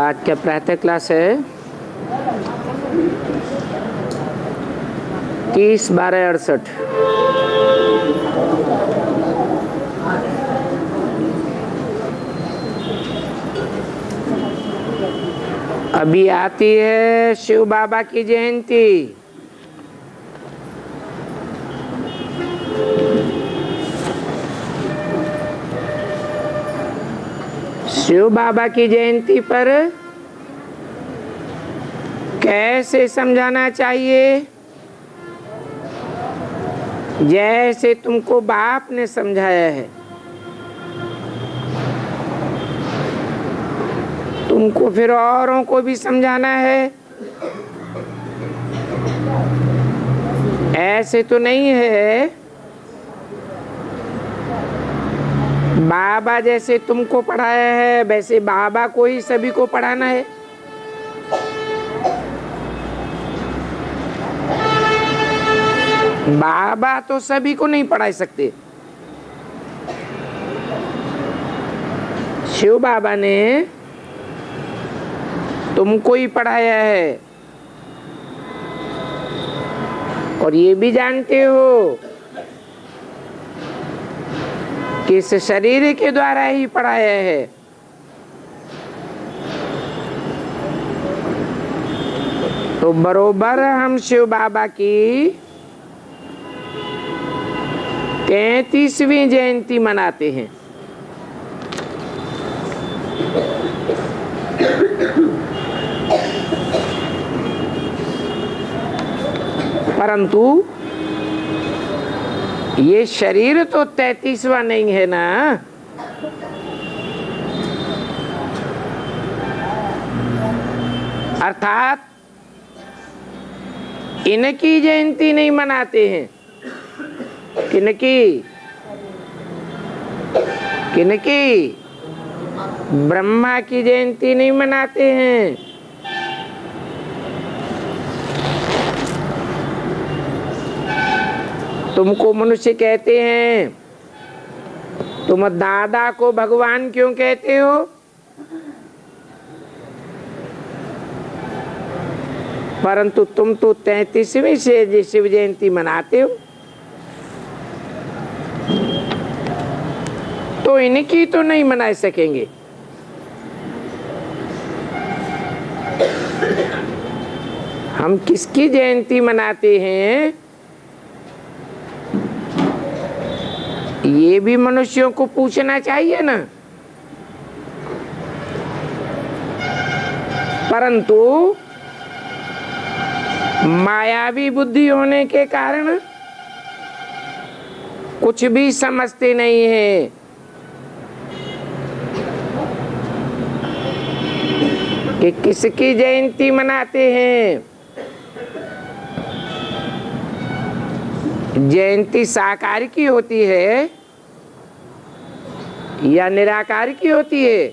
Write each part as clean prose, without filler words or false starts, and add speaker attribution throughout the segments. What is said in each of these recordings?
Speaker 1: आज का प्रातः क्लास है 30/12/68। अभी आती है शिव बाबा की जयंती। शिव बाबा की जयंती पर कैसे समझाना चाहिए, जैसे तुमको बाप ने समझाया है। तुमको फिर औरों को भी समझाना है। ऐसे तो नहीं है बाबा जैसे तुमको पढ़ाया है वैसे बाबा को ही सभी को पढ़ाना है। बाबा तो सभी को नहीं पढ़ा सकते। शिव बाबा ने तुमको ही पढ़ाया है और ये भी जानते हो कि इस शरीर के द्वारा ही पढ़ाया है। तो बरोबर हम शिव बाबा की 33वीं जयंती मनाते हैं। परंतु ये शरीर तो 33वां नहीं है ना। अर्थात इनकी जयंती नहीं मनाते हैं। किनकी ब्रह्मा की जयंती नहीं मनाते हैं। तुमको मनुष्य कहते हैं, तुम दादा को भगवान क्यों कहते हो? परंतु तुम तो 33वीं से शिव जयंती मनाते हो। तो इनकी तो नहीं मना सकेंगे। हम किसकी जयंती मनाते हैं ये भी मनुष्यों को पूछना चाहिए ना। परंतु मायावी बुद्धि होने के कारण कुछ भी समझते नहीं है। कि किसकी जयंती मनाते हैं। जयंती साकार की होती है या निराकार की होती है?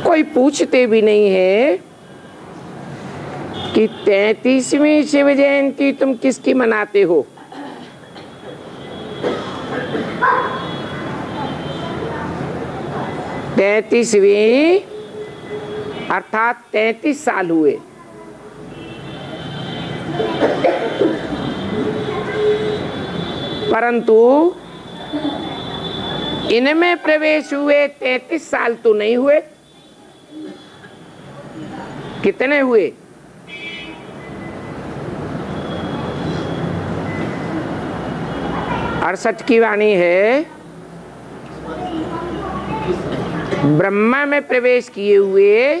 Speaker 1: कोई पूछते भी नहीं है कि 33वीं शिव जयंती तुम किसकी मनाते हो। तैतीसवीं अर्थात 33 साल हुए। परंतु इनमें प्रवेश हुए 33 साल तो नहीं हुए। कितने हुए? 68 की वाणी है। ब्रह्मा में प्रवेश किए हुए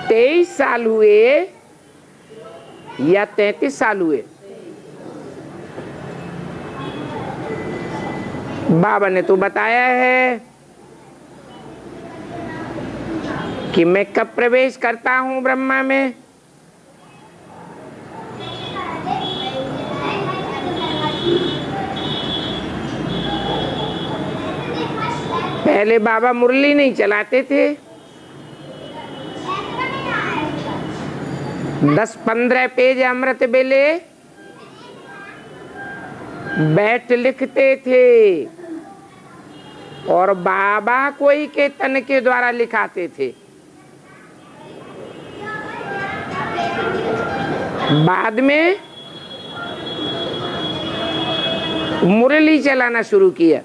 Speaker 1: 23 साल हुए या 33 साल हुए? बाबा ने तो बताया है कि मैं कब प्रवेश करता हूं ब्रह्मा में। पहले बाबा मुरली नहीं चलाते थे। 10-15 पेज अमृत बेले बैठ लिखते थे। और बाबा कोई के तन के द्वारा लिखाते थे। बाद में मुरली चलाना शुरू किया।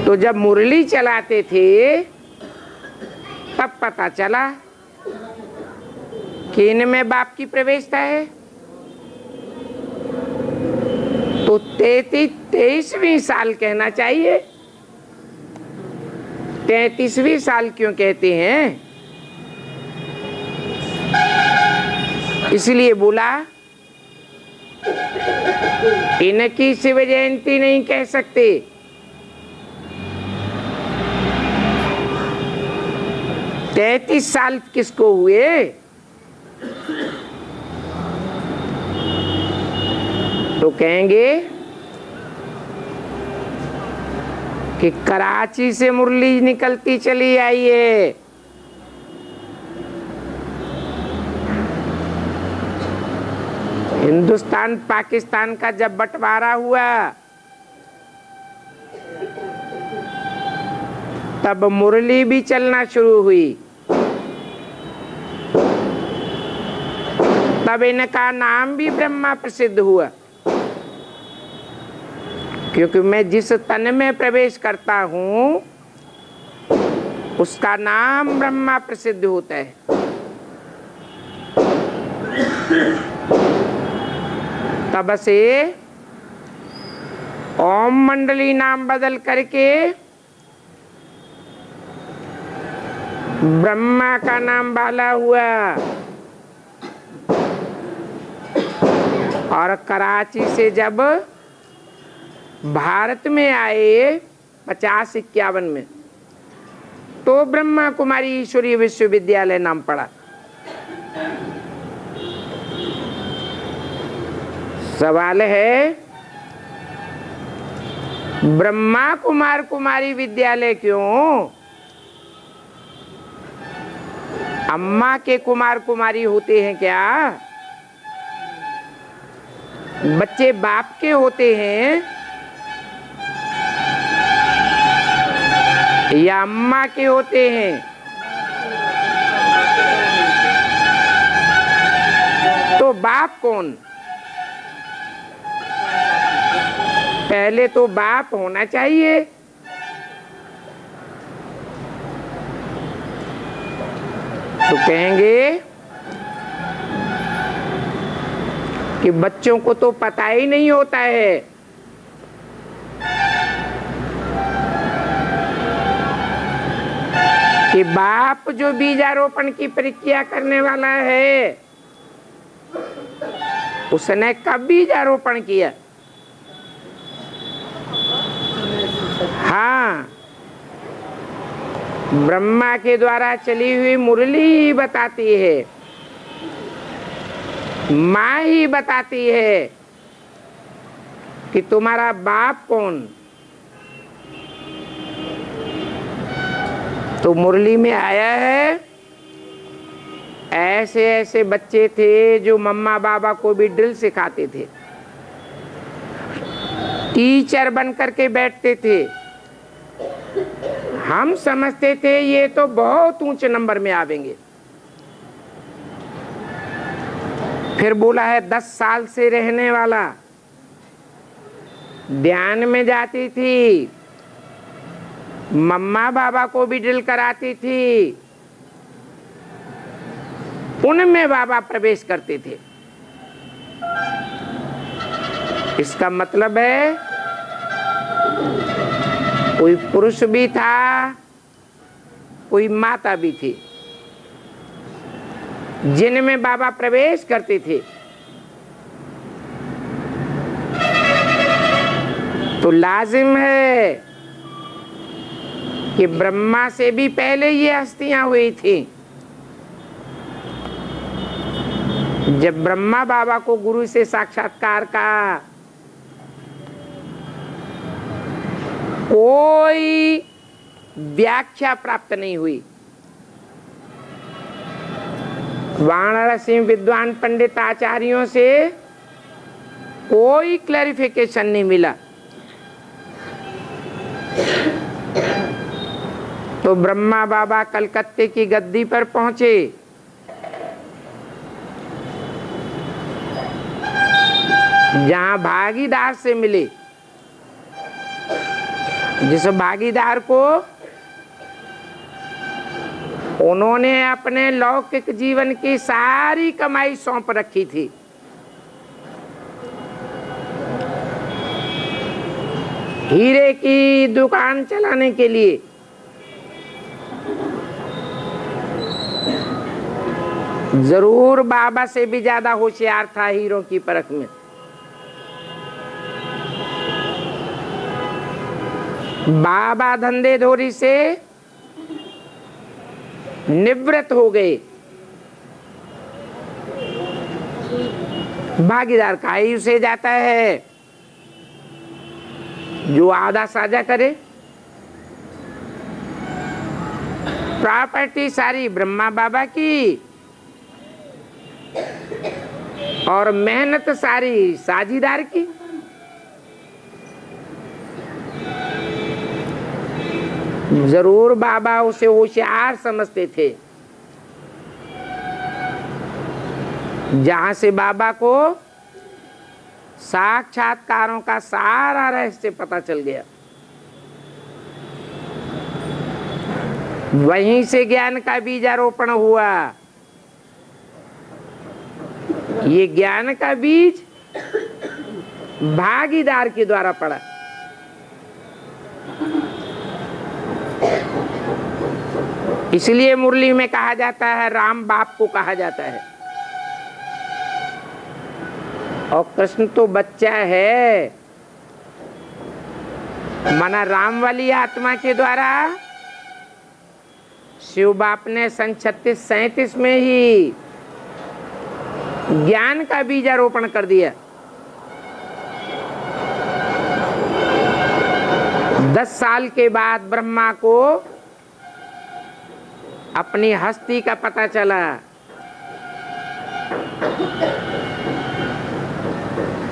Speaker 1: तो जब मुरली चलाते थे तब पता चला कि इनमें बाप की प्रवेशता है। तो 23वीं साल कहना चाहिए। 33वीं साल क्यों कहते हैं? इसलिए बोला इनकी शिव जयंती नहीं कह सकते। तैतीस साल किसको हुए? तो कहेंगे कि कराची से मुरली निकलती चली आई है। हिंदुस्तान पाकिस्तान का जब बंटवारा हुआ तब मुरली भी चलना शुरू हुई। तब इनका नाम भी ब्रह्मा प्रसिद्ध हुआ, क्योंकि मैं जिस तन में प्रवेश करता हूं उसका नाम ब्रह्मा प्रसिद्ध होता है। तब से ओम मंडली नाम बदल करके ब्रह्मा का नाम बाला हुआ। और कराची से जब भारत में आए 50-51 में, तो ब्रह्मा कुमारी ईश्वरीय विश्वविद्यालय नाम पड़ा। सवाल है ब्रह्मा कुमार कुमारी विद्यालय क्यों? अम्मा के कुमार कुमारी होते हैं क्या? बच्चे बाप के होते हैं या अम्मा के होते हैं? तो बाप कौन? पहले तो बाप होना चाहिए। तो कहेंगे कि बच्चों को तो पता ही नहीं होता है। कि बाप जो बीजारोपण की प्रक्रिया करने वाला है उसने कब बीजारोपण किया? हाँ, ब्रह्मा के द्वारा चली हुई मुरली ही बताती है, माँ ही बताती है कि तुम्हारा बाप कौन। तो मुरली में आया है ऐसे ऐसे बच्चे थे जो मम्मा बाबा को भी ड्रिल सिखाते थे, टीचर बन करके बैठते थे। हम समझते थे ये तो बहुत ऊंचे नंबर में आवेंगे। फिर बोला है 10 साल से रहने वाला। ध्यान में जाती थी, मम्मा बाबा को भी ड्रिल कराती थी, उनमें बाबा प्रवेश करते थे। इसका मतलब है कोई पुरुष भी था, कोई माता भी थी जिनमें बाबा प्रवेश करते थे। तो लाजिम है कि ब्रह्मा से भी पहले ये हस्तियां हुई थी। जब ब्रह्मा बाबा को गुरु से साक्षात्कार का कोई व्याख्या प्राप्त नहीं हुई, वाराणसी विद्वान पंडित आचार्यों से कोई क्लैरिफिकेशन नहीं मिला। तो ब्रह्मा बाबा कलकत्ते की गद्दी पर पहुंचे। जहां भागीदार से मिले, जिस भागीदार को उन्होंने अपने लौकिक जीवन की सारी कमाई सौंप रखी थी। हीरे की दुकान चलाने के लिए जरूर बाबा से भी ज्यादा होशियार था हीरों की परख में। बाबा धंधेधोरी से निवृत्त हो गए। भागीदार का ही उसे जाता है जो आधा साझा करे। प्रॉपर्टी सारी ब्रह्मा बाबा की और मेहनत सारी साझीदार की। जरूर बाबा उसे होशियार समझते थे। जहां से बाबा को साक्षात्कारों का सारा रहस्य पता चल गया, वहीं से ज्ञान का बीजारोपण हुआ। ये ज्ञान का बीज भागीदार के द्वारा पड़ा। इसलिए मुरली में कहा जाता है राम बाप को कहा जाता है, और कृष्ण तो बच्चा है। माना राम वाली आत्मा के द्वारा शिव बाप ने सन 3637 में ही ज्ञान का बीजारोपण कर दिया। 10 साल के बाद ब्रह्मा को अपनी हस्ती का पता चला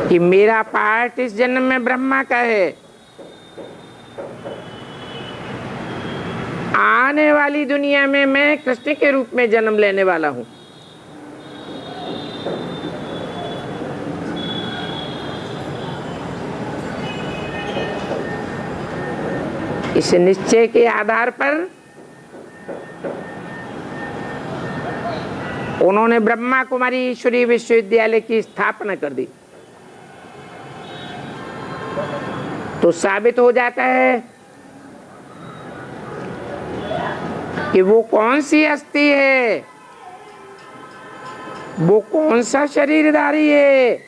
Speaker 1: कि मेरा पार्ट इस जन्म में ब्रह्मा का है। आने वाली दुनिया में मैं कृष्ण के रूप में जन्म लेने वाला हूं। इस निश्चय के आधार पर उन्होंने ब्रह्मा कुमारी ईश्वरीय विश्वविद्यालय की स्थापना कर दी। तो साबित हो जाता है कि वो कौन सी हस्ती है, वो कौन सा शरीरधारी है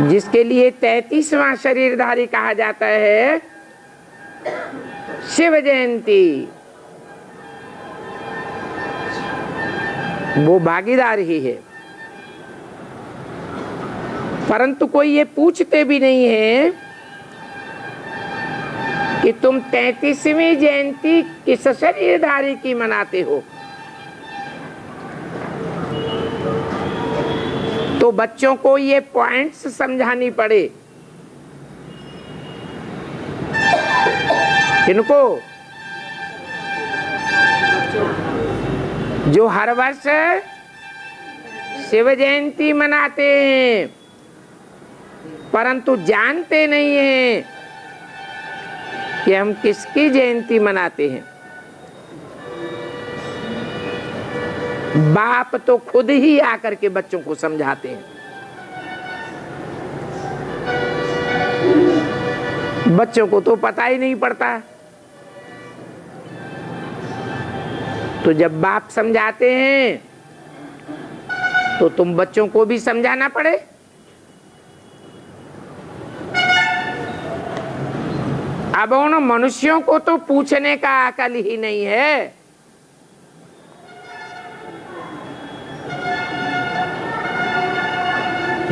Speaker 1: जिसके लिए 33वां शरीरधारी कहा जाता है शिव जयंती। वो भागीदार ही है। परंतु कोई ये पूछते भी नहीं है कि तुम 33वीं जयंती किस शरीरधारी की मनाते हो। तो बच्चों को ये पॉइंट्स समझानी पड़े। किनको? जो हर वर्ष शिव जयंती मनाते हैं परंतु जानते नहीं हैं कि हम किसकी जयंती मनाते हैं। बाप तो खुद ही आकर के बच्चों को समझाते हैं। बच्चों को तो पता ही नहीं पड़ता। तो जब बाप समझाते हैं तो तुम बच्चों को भी समझाना पड़े। अब उन मनुष्यों को तो पूछने का अकल ही नहीं है।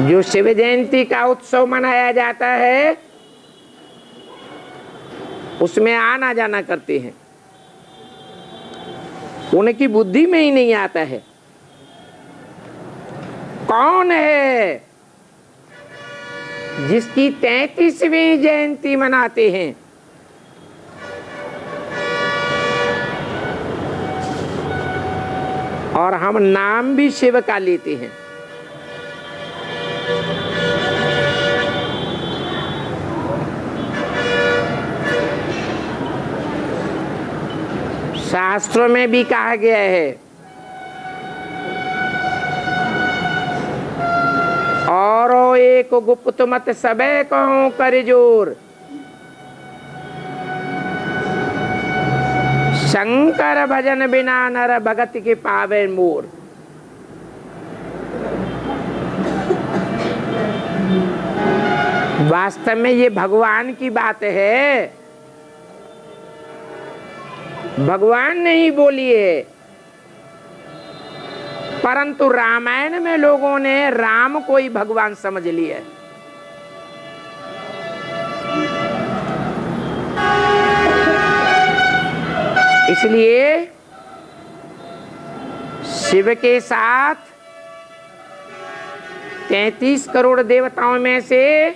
Speaker 1: जो शिव जयंती का उत्सव मनाया जाता है उसमें आना जाना करते हैं, उनकी बुद्धि में ही नहीं आता है कौन है जिसकी 33वीं जयंती मनाते हैं? और हम नाम भी शिव का लेते हैं। शास्त्रों में भी कहा गया है, और एक गुप्त मत सबे कहो कर जोर, शंकर भजन बिना नर भगत के पावे मोर। वास्तव में ये भगवान की बात है, भगवान ने ही बोली है, परंतु रामायण में लोगों ने राम को ही भगवान समझ लिया। इसलिए शिव के साथ 33 करोड़ देवताओं में से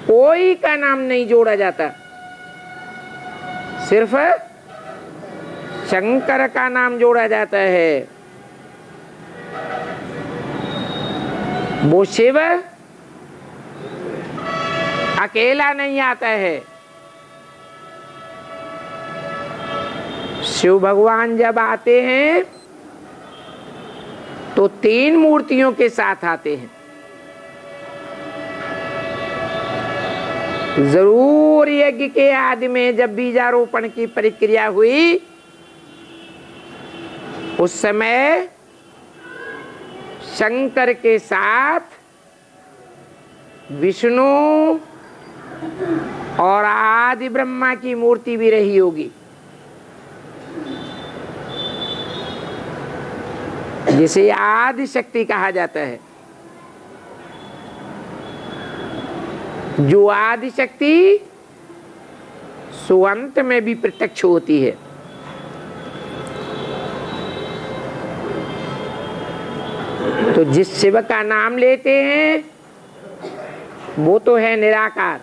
Speaker 1: कोई का नाम नहीं जोड़ा जाता, सिर्फ शंकर का नाम जोड़ा जाता है। वो शिव अकेला नहीं आता है। शिव भगवान जब आते हैं तो 3 मूर्तियों के साथ आते हैं। जरूर यज्ञ के आदि में जब बीजारोपण की प्रक्रिया हुई, उस समय शंकर के साथ विष्णु और आदि ब्रह्मा की मूर्ति भी रही होगी, जिसे आदि शक्ति कहा जाता है। जो आदि शक्ति सुअंत में भी प्रत्यक्ष होती है। तो जिस शिव का नाम लेते हैं वो तो है निराकार।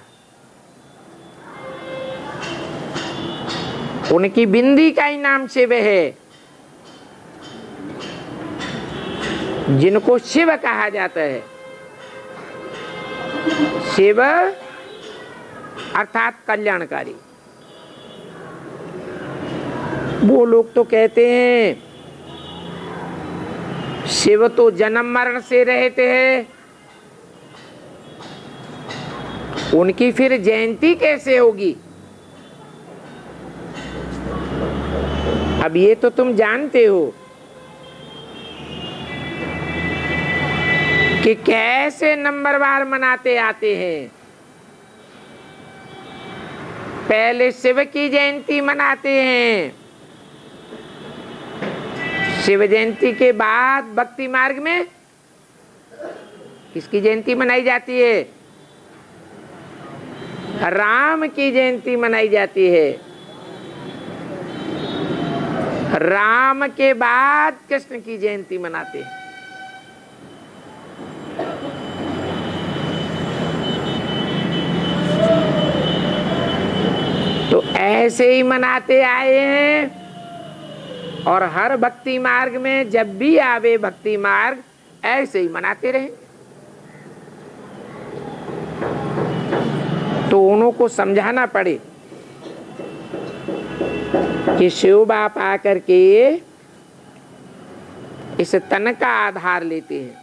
Speaker 1: उनकी बिंदी का ही नाम शिव है, जिनको शिव कहा जाता है। शिव अर्थात कल्याणकारी। वो लोग तो कहते हैं शिव तो जन्म मरण से रहते हैं, उनकी फिर जयंती कैसे होगी? अब ये तो तुम जानते हो कि कैसे नंबरवार मनाते आते हैं। पहले शिव की जयंती मनाते हैं, शिव जयंती के बाद भक्ति मार्ग में किसकी जयंती मनाई जाती है? राम की जयंती मनाई जाती है। राम के बाद कृष्ण की जयंती मनाते हैं। तो ऐसे ही मनाते आए हैं, और हर भक्ति मार्ग में जब भी आवे भक्ति मार्ग ऐसे ही मनाते रहे। तो उन्हों को समझाना पड़े कि शिव बाप आकर के इस तन का आधार लेते हैं।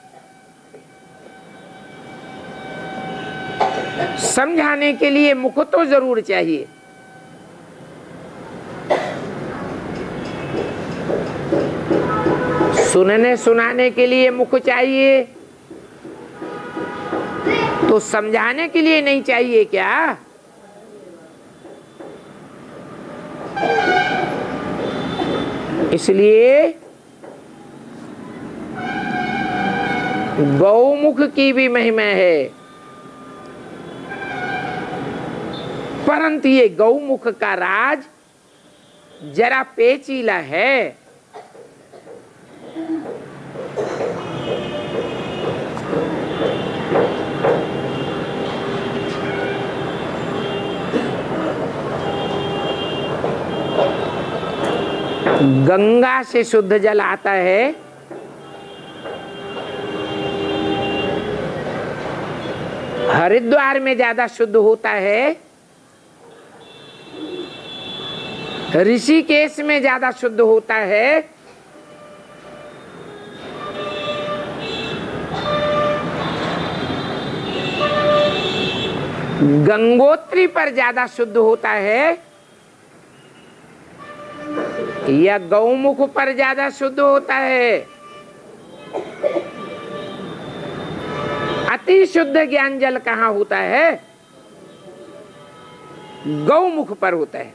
Speaker 1: समझाने के लिए मुख तो जरूर चाहिए। सुनने सुनाने के लिए मुख चाहिए, तो समझाने के लिए नहीं चाहिए क्या? इसलिए गौमुख की भी महिमा है, परंतु ये गौमुख का राज जरा पेचीला है। गंगा से शुद्ध जल आता है, हरिद्वार में ज्यादा शुद्ध होता है, ऋषिकेश में ज्यादा शुद्ध होता है, गंगोत्री पर ज्यादा शुद्ध होता है, या गौमुख पर ज्यादा शुद्ध होता है। अति शुद्ध ज्ञान जल कहाँ होता है? गौमुख पर होता है।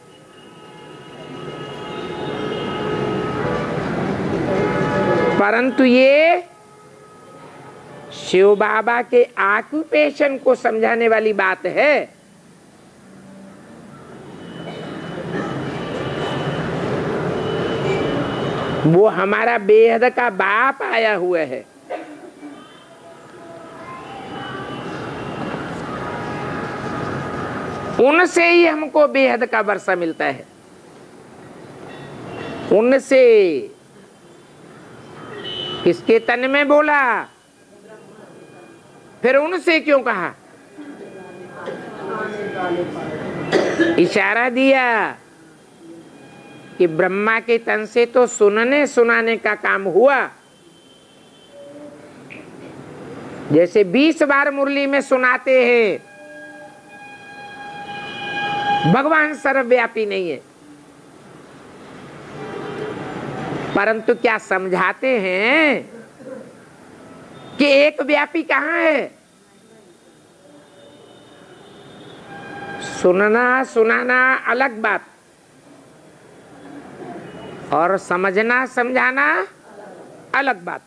Speaker 1: परंतु ये शिव बाबा के ऑक्यूपेशन को समझाने वाली बात है। वो हमारा बेहद का बाप आया हुआ है। उनसे ही हमको बेहद का वर्षा मिलता है। उनसे किसके तन में बोला, फिर उनसे क्यों कहा? इशारा दिया कि ब्रह्मा के तन से तो सुनने सुनाने का काम हुआ। जैसे 20 बार मुरली में सुनाते हैं, भगवान सर्वव्यापी नहीं है, परंतु क्या समझाते हैं कि एक व्यापी कहाँ है? सुनना सुनाना अलग बात और समझना समझाना अलग बात।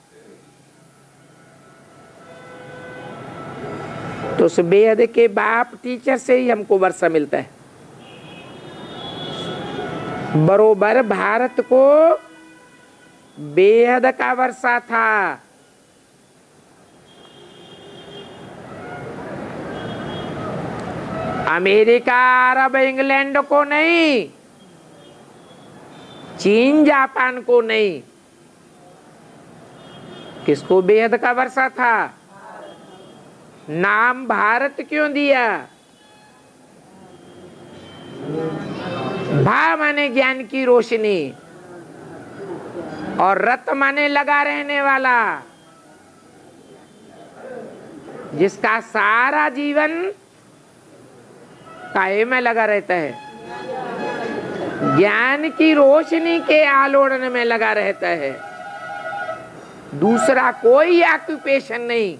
Speaker 1: तो उस बेहद के बाप टीचर से ही हमको वर्षा मिलता है। बरोबर भारत को बेहद का वर्षा था। अमेरिका, अरब, इंग्लैंड को नहीं, चीन, जापान को नहीं, किसको बेहद का वर्षा था? नाम भारत क्यों दिया? भा माने ज्ञान की रोशनी और रत माने लगा रहने वाला, जिसका सारा जीवन काहे में लगा रहता है, ज्ञान की रोशनी के आलोड़न में लगा रहता है। दूसरा कोई ऑक्यूपेशन नहीं,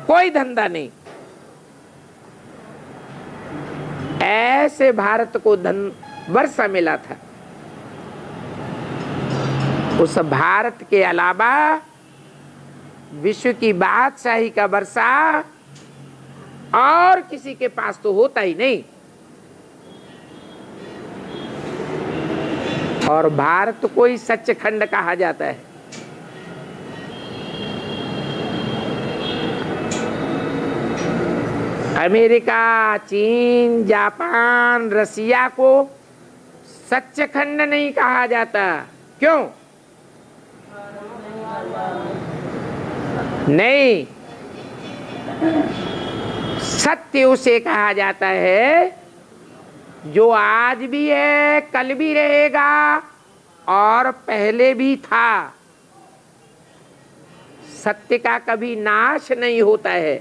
Speaker 1: कोई धंधा नहीं। ऐसे भारत को धन वर्षा मिला था। उस भारत के अलावा विश्व की बादशाही का वर्षा और किसी के पास तो होता ही नहीं। और भारत को ही सचखंड कहा जाता है। अमेरिका, चीन, जापान, रसिया को सचखंड नहीं कहा जाता। क्यों नहीं? सत्य उसे कहा जाता है जो आज भी है, कल भी रहेगा और पहले भी था। सत्य का कभी नाश नहीं होता है।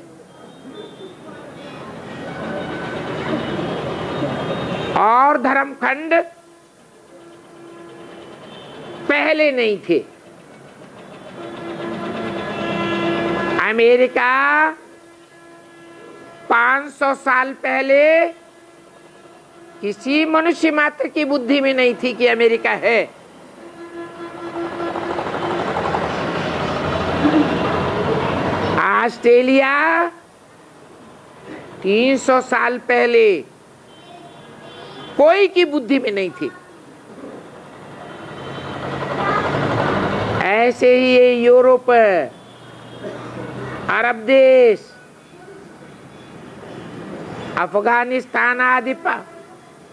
Speaker 1: और धर्मखंड पहले नहीं थे। अमेरिका 500 साल पहले किसी मनुष्य मात्र की बुद्धि में नहीं थी कि अमेरिका है। ऑस्ट्रेलिया 300 साल पहले कोई की बुद्धि में नहीं थी। ऐसे ही ये यूरोप, अरब देश, अफगानिस्तान आदि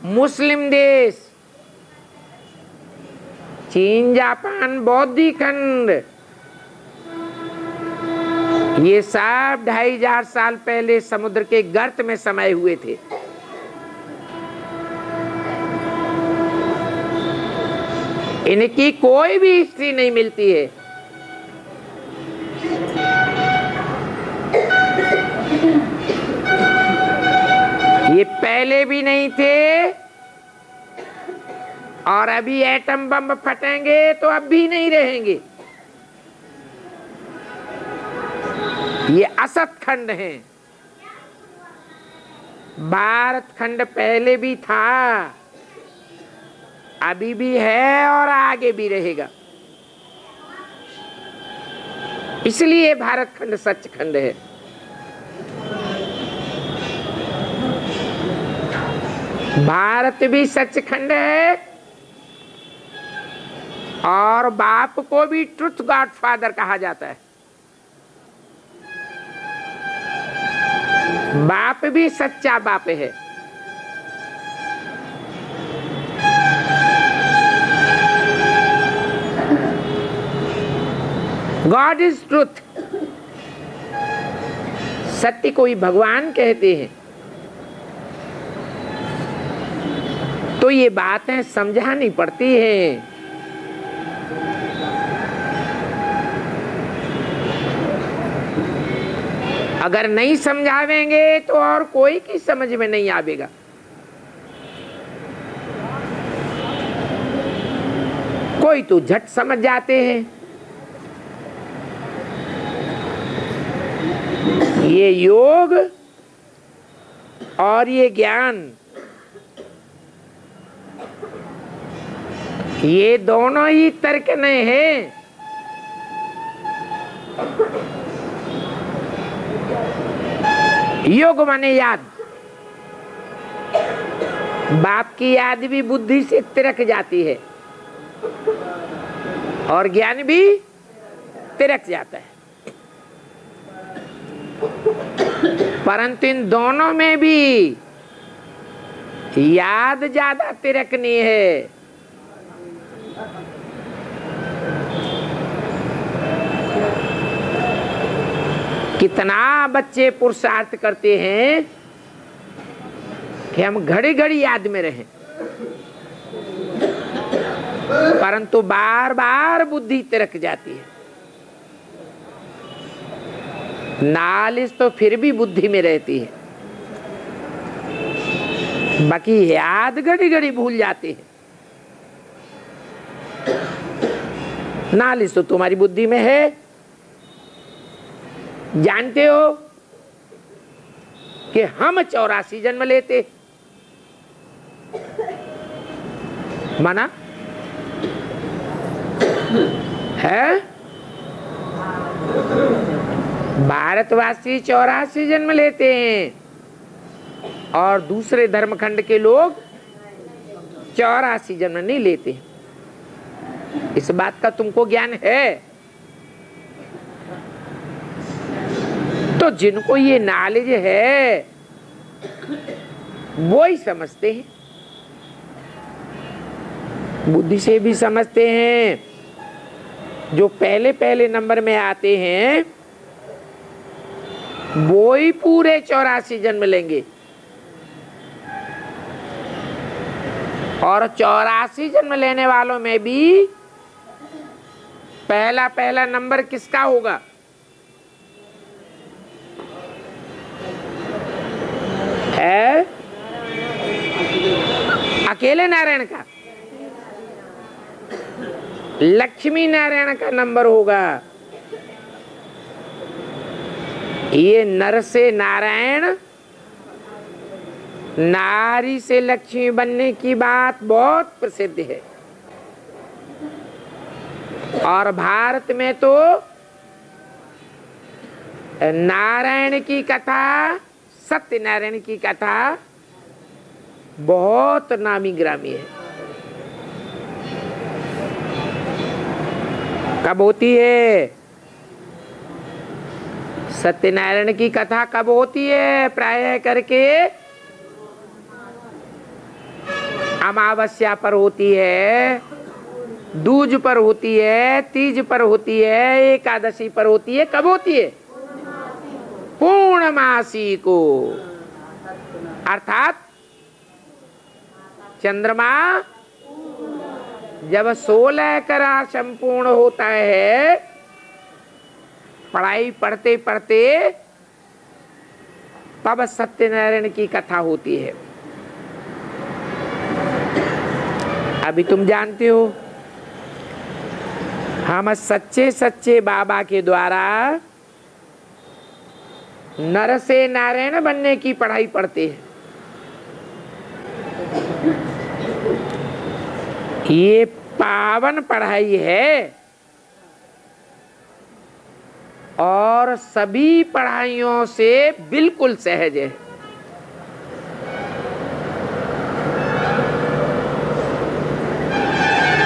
Speaker 1: मुस्लिम देश चीन, जापान, बौद्ध खंड, ये सब 2500 साल पहले समुद्र के गर्त में समाये हुए थे। इनकी कोई भी हिस्ट्री नहीं मिलती है। ये पहले भी नहीं थे और अभी एटम बम फटेंगे तो अब भी नहीं रहेंगे। ये असत खंड है। भारत खंड पहले भी था, अभी भी है और आगे भी रहेगा। इसलिए भारत खंड सच खंड है। भारत भी सच खंड है और बाप को भी ट्रुथ गॉडफादर कहा जाता है। बाप भी सच्चा बाप है। God is truth. सत्य को ही भगवान कहते हैं। तो ये बातें समझानी पड़ती हैं। अगर नहीं समझावेंगे तो और कोई की समझ में नहीं आवेगा। कोई तो झट समझ जाते हैं। ये योग और ये ज्ञान, ये दोनों ही तर्क में हैं। योग माने याद। बाप की याद भी बुद्धि से तिरक जाती है और ज्ञान भी तिरक जाता है। परंतु इन दोनों में भी याद ज्यादा तिरकनी है। कितना बच्चे पुरुषार्थ करते हैं कि हम घड़ी घड़ी याद में रहें, परंतु बार बार बुद्धि तिरक जाती है। नॉलेज तो फिर भी बुद्धि में रहती है, बाकी याद घड़ी घड़ी भूल जाते हैं। नॉलेज तो तुम्हारी बुद्धि में है। जानते हो कि हम 84 जन्म लेते, माना है। भारतवासी 84 जन्म लेते हैं और दूसरे धर्मखंड के लोग 84 जन्म नहीं लेते। इस बात का तुमको ज्ञान है। तो जिनको ये नॉलेज है वो ही समझते हैं, बुद्धि से भी समझते हैं। जो पहले पहले नंबर में आते हैं वो ही पूरे 84 जन्म लेंगे और 84 जन्म लेने वालों में भी पहला पहला नंबर किसका होगा? है अकेले नारायण का। लक्ष्मी नारायण का नंबर होगा। ये नर से नारायण, नारी से लक्ष्मी बनने की बात बहुत प्रसिद्ध है। और भारत में तो नारायण की कथा, सत्यनारायण की कथा बहुत नामी ग्रामी है। कब होती है सत्यनारायण की कथा? कब होती है? प्रायः करके अमावस्या पर होती है दूज पर होती है, तीज पर होती है, एकादशी पर होती है। कब होती है? पूर्णमासी को, अर्थात चंद्रमा जब 16 करा संपूर्ण होता है, पढ़ाई पढ़ते पढ़ते तब सत्यनारायण की कथा होती है। अभी तुम जानते हो हम सच्चे सच्चे बाबा के द्वारा नर से नारायण बनने की पढ़ाई पढ़ते हैं। ये पावन पढ़ाई है और सभी पढ़ाइयों से बिल्कुल सहज है।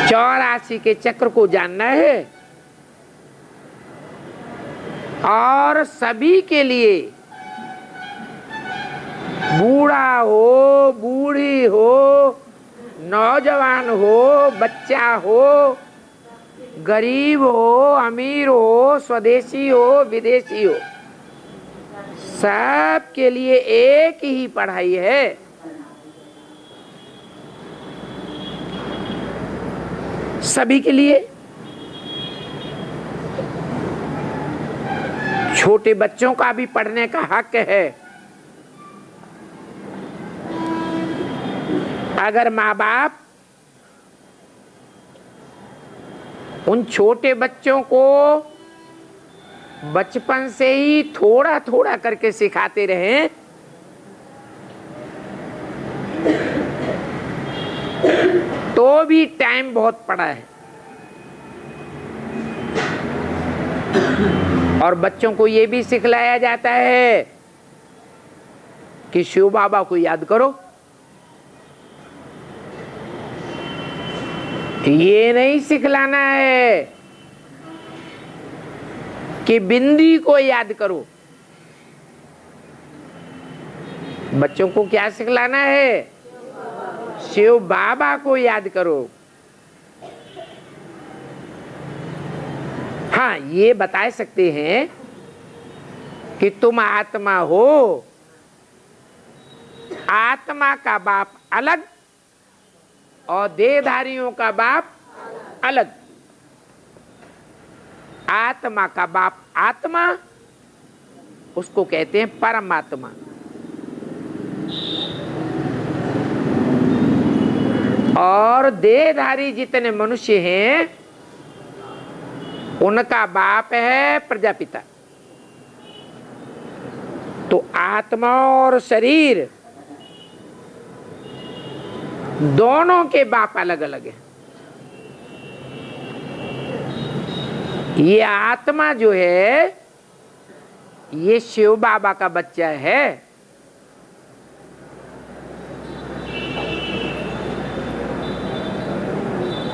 Speaker 1: चौरासी के चक्र को जानना है और सभी के लिए, बूढ़ा हो, बूढ़ी हो, नौजवान हो, बच्चा हो, गरीब हो, अमीर हो, स्वदेशी हो, विदेशी हो, सब के लिए एक ही पढ़ाई है। सभी के लिए। छोटे बच्चों का भी पढ़ने का हक है। अगर माँ बाप उन छोटे बच्चों को बचपन से ही थोड़ा थोड़ा करके सिखाते रहें, तो भी टाइम बहुत पड़ा है। और बच्चों को ये भी सिखलाया जाता है कि शिव बाबा को याद करो। ये नहीं सिखलाना है कि बिंदी को याद करो। बच्चों को क्या सिखलाना है? शिव बाबा को याद करो। हाँ, ये बता सकते हैं कि तुम आत्मा हो, आत्मा का बाप अलग और देहधारियों का बाप अलग। आत्मा का बाप आत्मा, उसको कहते हैं परमात्मा। और देहधारी जितने मनुष्य हैं उनका बाप है प्रजापिता। तो आत्मा और शरीर दोनों के बाप अलग अलग है। ये आत्मा जो है ये शिव बाबा का बच्चा है।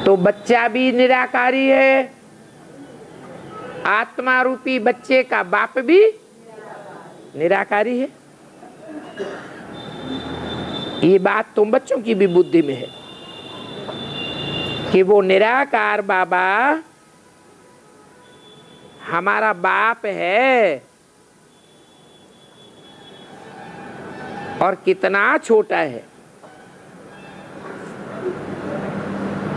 Speaker 1: तो बच्चा भी निराकारी है, आत्मा रूपी बच्चे का बाप भी निराकारी है। ये बात तुम बच्चों की भी बुद्धि में है कि वो निराकार बाबा हमारा बाप है और कितना छोटा है।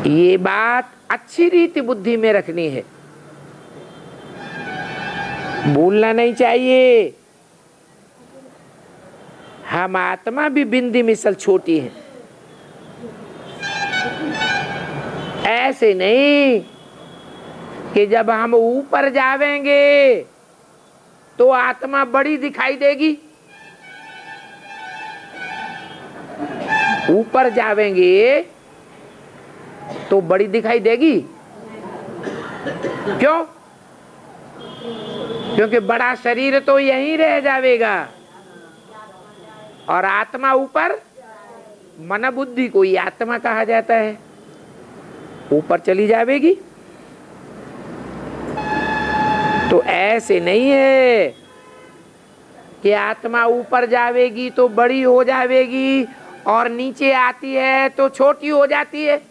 Speaker 1: ये बात अच्छी रीति बुद्धि में रखनी है, भूलना नहीं चाहिए। हम आत्मा भी बिंदी मिसल छोटी है। ऐसे नहीं कि जब हम ऊपर जावेंगे तो आत्मा बड़ी दिखाई देगी। ऊपर जावेंगे तो बड़ी दिखाई देगी। क्यों? क्योंकि बड़ा शरीर तो यहीं रह जाएगा और आत्मा ऊपर, मन बुद्धि को ही आत्मा कहा जाता है, ऊपर चली जाएगी। तो ऐसे नहीं है कि आत्मा ऊपर जाएगी तो बड़ी हो जाएगी और नीचे आती है तो छोटी हो जाती है।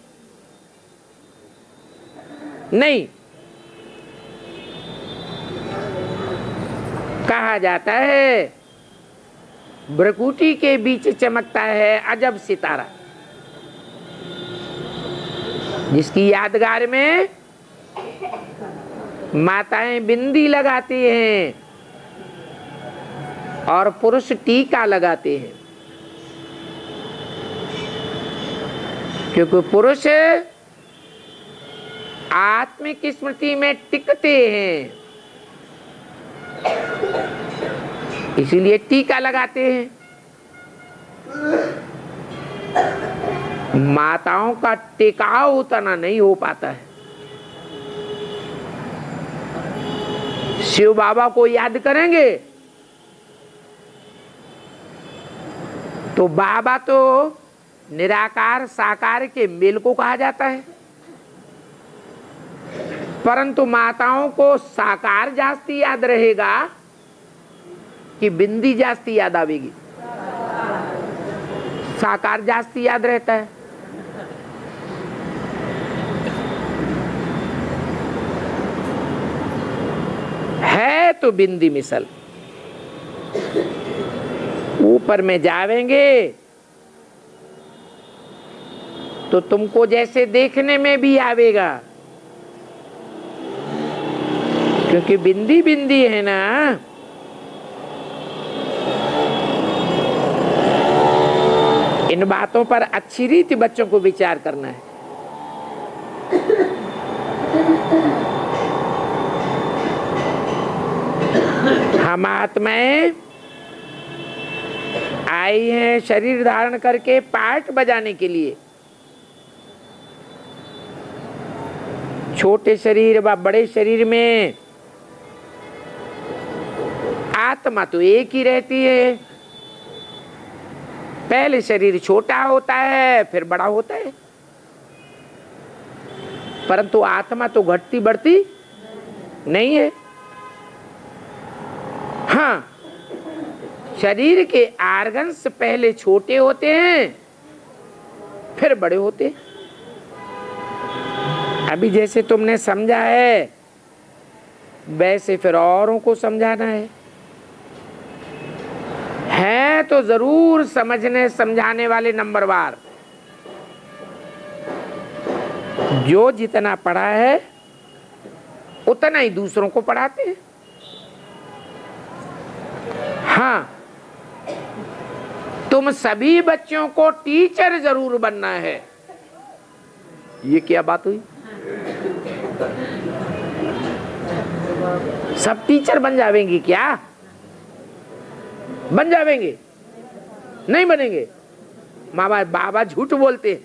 Speaker 1: नहीं। कहा जाता है भ्रकुटी के बीच चमकता है अजब सितारा, जिसकी यादगार में माताएं बिंदी लगाती हैं और पुरुष टीका लगाते हैं, क्योंकि पुरुष आत्मिक स्मृति में टिकते हैं, इसीलिए टीका लगाते हैं। माताओं का टिकाव उतना नहीं हो पाता है। शिव बाबा को याद करेंगे तो बाबा तो निराकार साकार के मेल को कहा जाता है, परंतु माताओं को साकार जास्ती याद रहेगा कि बिंदी जास्ती याद आवेगी? साकार जास्ती याद रहता है तो बिंदी मिसल। ऊपर में जावेंगे तो तुमको जैसे देखने में भी आवेगा, क्योंकि बिंदी बिंदी है ना। इन बातों पर अच्छी रीति बच्चों को विचार करना है। हम आत्माएं आई हैं शरीर धारण करके पाठ बजाने के लिए। छोटे शरीर व बड़े शरीर में आत्मा तो एक ही रहती है। पहले शरीर छोटा होता है फिर बड़ा होता है, परंतु आत्मा तो घटती बढ़ती नहीं है। हाँ, शरीर के आर्गन्स पहले छोटे होते हैं फिर बड़े होते हैं। अभी जैसे तुमने समझा है वैसे फिर औरों को समझाना है तो जरूर समझने समझाने वाले नंबरवार। जो जितना पढ़ा है उतना ही दूसरों को पढ़ाते हैं। हाँ, तुम सभी बच्चों को टीचर जरूर बनना है। ये क्या बात हुई? सब टीचर बन जावेंगी क्या? बन जावेंगे? नहीं बनेंगे। माँ बाबा झूठ बोलते हैं।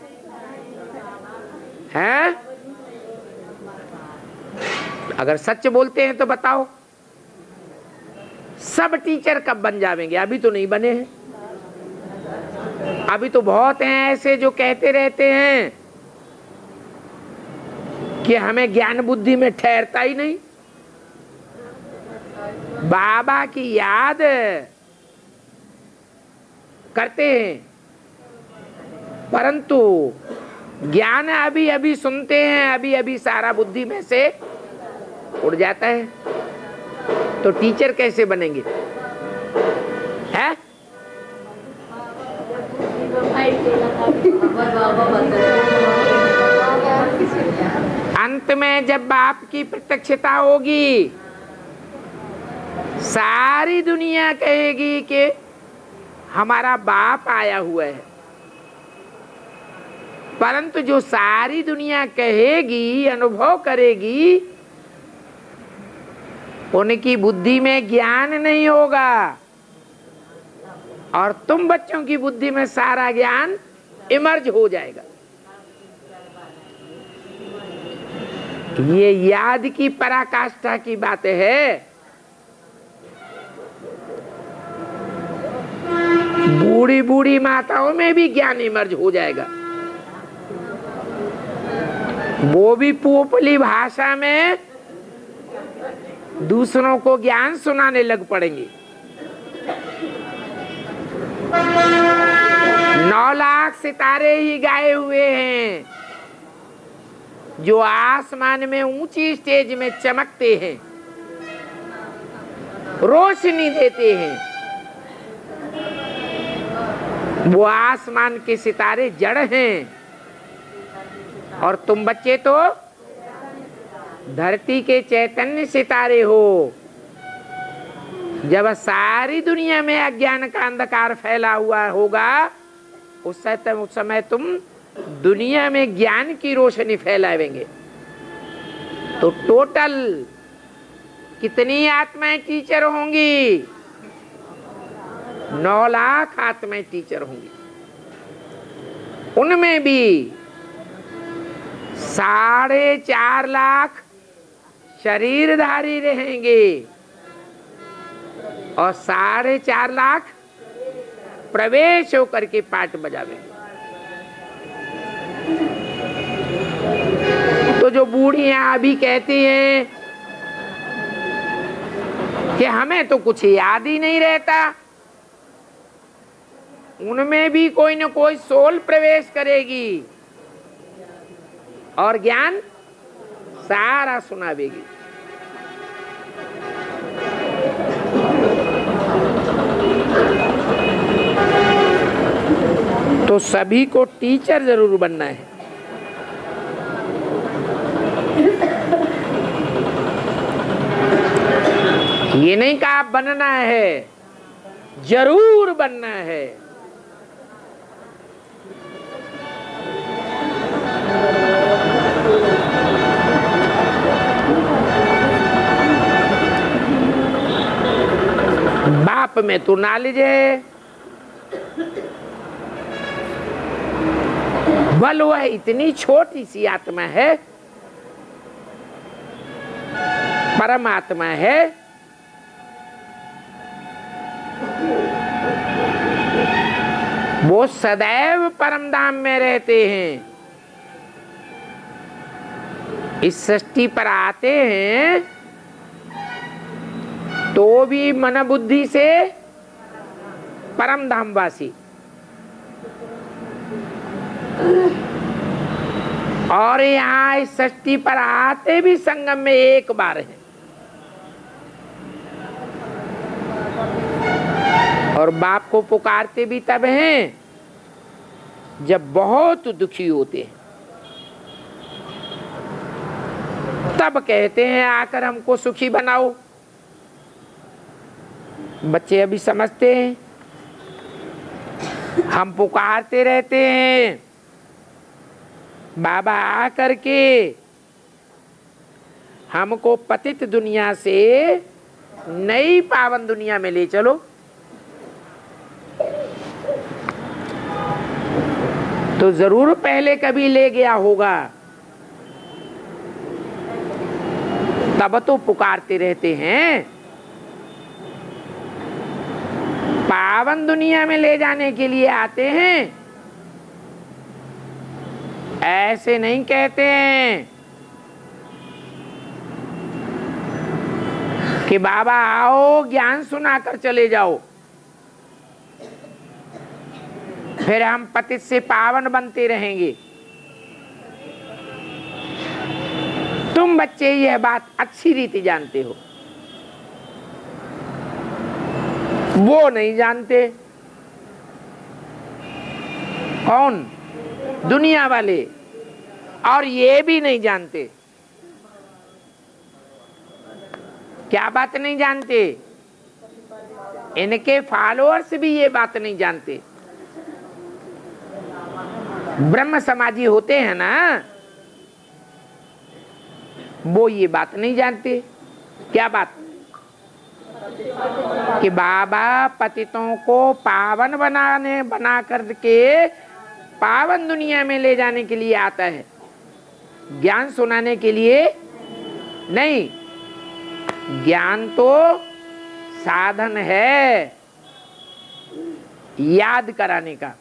Speaker 1: अगर सच बोलते हैं तो बताओ सब टीचर कब बन जावेंगे? अभी तो नहीं बने हैं। अभी तो बहुत हैं ऐसे जो कहते रहते हैं कि हमें ज्ञान बुद्धि में ठहरता ही नहीं। बाबा की याद करते हैं परंतु ज्ञान अभी अभी सुनते हैं, अभी अभी सारा बुद्धि में से उड़ जाता है। तो टीचर कैसे बनेंगे? है? अंत में जब बाप की प्रत्यक्षता होगी सारी दुनिया कहेगी कि हमारा बाप आया हुआ है, परंतु जो सारी दुनिया कहेगी, अनुभव करेगी, उनकी बुद्धि में ज्ञान नहीं होगा और तुम बच्चों की बुद्धि में सारा ज्ञान इमर्ज हो जाएगा। ये याद की पराकाष्ठा की बात है। बूढ़ी बूढ़ी माताओं में भी ज्ञान इमर्ज हो जाएगा। वो भी पोपली भाषा में दूसरों को ज्ञान सुनाने लग पड़ेंगे। 9 लाख सितारे ही गाए हुए हैं, जो आसमान में ऊंची स्टेज में चमकते हैं, रोशनी देते हैं, वो आसमान के सितारे जड़ हैं और तुम बच्चे तो धरती के चैतन्य सितारे हो। जब सारी दुनिया में अज्ञान का अंधकार फैला हुआ होगा, उस समय तुम दुनिया में ज्ञान की रोशनी फैलाएंगे। तो टोटल कितनी आत्माएं टीचर होंगी? 9 लाख आत्माएं टीचर होंगी। उनमें भी 4.5 लाख शरीरधारी रहेंगे और 4.5 लाख प्रवेश होकर के पाठ बजावेंगे। तो जो बूढ़ियां अभी कहती हैं कि हमें तो कुछ याद ही नहीं रहता, उनमें भी कोई न कोई सोल प्रवेश करेगी और ज्ञान सारा सुनावेगी। तो सभी को टीचर जरूर बनना है। ये नहीं कहा बनना है, जरूर बनना है। बाप में तो नॉलेज है, बल वह इतनी छोटी सी आत्मा है, परमात्मा है। वो सदैव परम धाम में रहते हैं। इस सृष्टि पर आते हैं तो भी मन बुद्धि से परम धामवासी, और यहाँ इस सृष्टि पर आते भी संगम में एक बार है। और बाप को पुकारते भी तब हैं जब बहुत दुखी होते हैं, तब कहते हैं आकर हमको सुखी बनाओ। बच्चे अभी समझते हैं, हम पुकारते रहते हैं बाबा आकर के हमको पतित दुनिया से नई पावन दुनिया में ले चलो। तो जरूर पहले कभी ले गया होगा, तब तो पुकारते रहते हैं। पावन दुनिया में ले जाने के लिए आते हैं, ऐसे नहीं कहते हैं कि बाबा आओ ज्ञान सुनाकर चले जाओ, फिर हम पतित से पावन बनते रहेंगे। तुम बच्चे यह बात अच्छी रीति जानते हो, वो नहीं जानते। कौन? दुनिया वाले। और ये भी नहीं जानते। क्या बात नहीं जानते? इनके फॉलोअर्स भी ये बात नहीं जानते। ब्रह्म समाजी होते हैं ना, वो ये बात नहीं जानते। क्या बात? कि बाबा पतितों को पावन बना करके पावन दुनिया में ले जाने के लिए आता है, ज्ञान सुनाने के लिए नहीं। ज्ञान तो साधन है याद कराने का।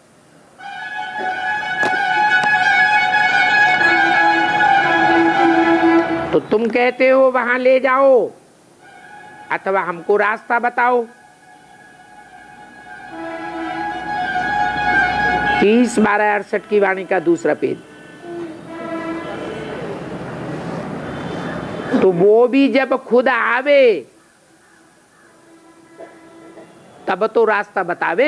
Speaker 1: तो तुम कहते हो वहां ले जाओ अथवा हमको रास्ता बताओ। 30/12/68 की वाणी का दूसरा पेज। तो वो भी जब खुद आवे तब तो रास्ता बतावे,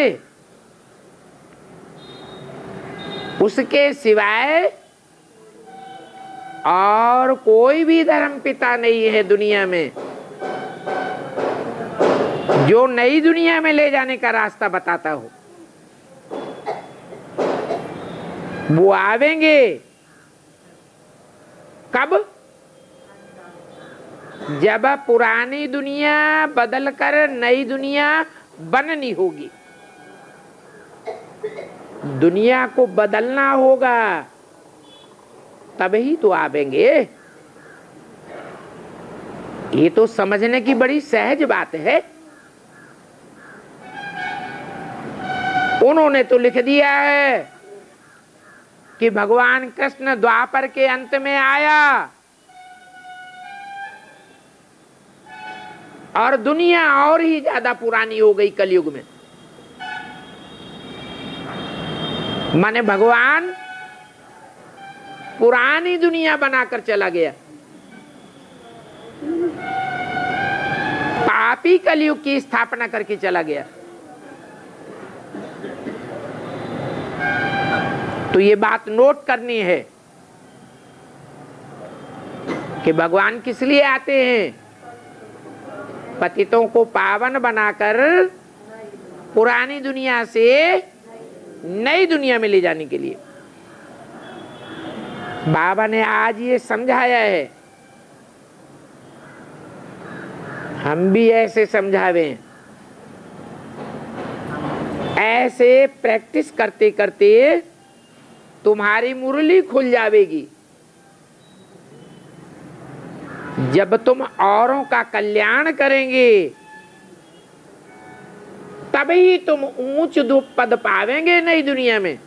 Speaker 1: उसके सिवाय और कोई भी धर्म पिता नहीं है दुनिया में जो नई दुनिया में ले जाने का रास्ता बताता हो। वो आवेंगे कब? जब पुरानी दुनिया बदलकर नई दुनिया बननी होगी। दुनिया को बदलना होगा तभी तो आवेंगे। ये तो समझने की बड़ी सहज बात है। उन्होंने तो लिख दिया है कि भगवान कृष्ण द्वापर के अंत में आया और दुनिया और ही ज्यादा पुरानी हो गई कलयुग में। माने भगवान पुरानी दुनिया बनाकर चला गया, पापी कलयुग की स्थापना करके चला गया। तो ये बात नोट करनी है कि भगवान किस लिए आते हैं? पतितों को पावन बनाकर पुरानी दुनिया से नई दुनिया में ले जाने के लिए। बाबा ने आज ये समझाया है, हम भी ऐसे समझावे। ऐसे प्रैक्टिस करते करते तुम्हारी मुरली खुल जाएगी। जब तुम औरों का कल्याण करेंगे तभी तुम ऊंच पद पावेंगे नई दुनिया में।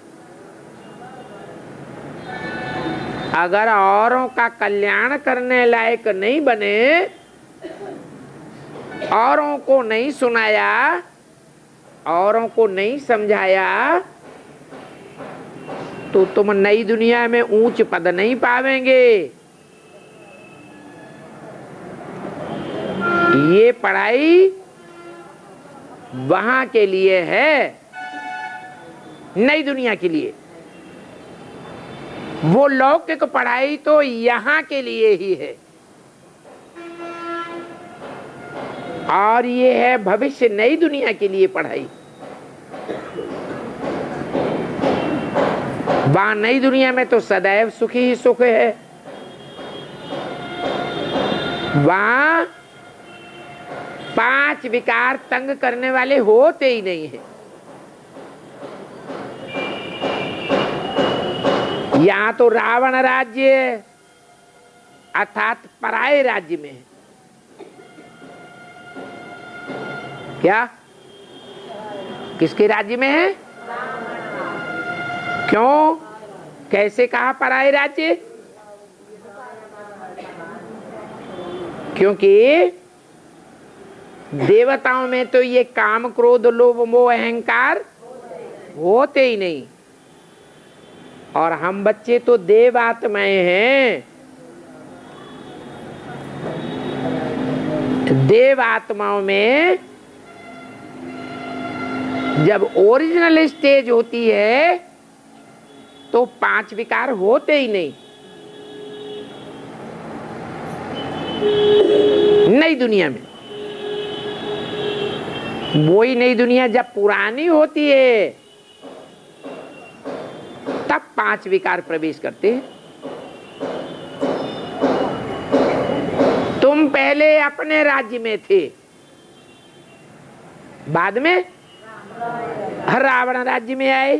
Speaker 1: अगर औरों का कल्याण करने लायक नहीं बने, औरों को नहीं सुनाया, औरों को नहीं समझाया, तो तुम नई दुनिया में ऊंच पद नहीं पावेंगे। ये पढ़ाई वहां के लिए है, नई दुनिया के लिए। वो लौकिक पढ़ाई तो यहां के लिए ही है, और ये है भविष्य नई दुनिया के लिए पढ़ाई। वहां नई दुनिया में तो सदैव सुखी ही सुख है। वहां 5 विकार तंग करने वाले होते ही नहीं है। यहां तो रावण राज्य अर्थात पराये राज्य में है। क्या? किसके राज्य में है? क्यों? कैसे कहा पराये राज्य? क्योंकि देवताओं में तो ये काम क्रोध लोभ मोह अहंकार होते ही नहीं, और हम बच्चे तो देव आत्माएं हैं। देव आत्माओं में जब ओरिजिनल स्टेज होती है तो 5 विकार होते ही नहीं। नई दुनिया में वही नई दुनिया जब पुरानी होती है तब 5 विकार प्रवेश करते हैं। तुम पहले अपने राज्य में थे, बाद में रावण राज्य में आए।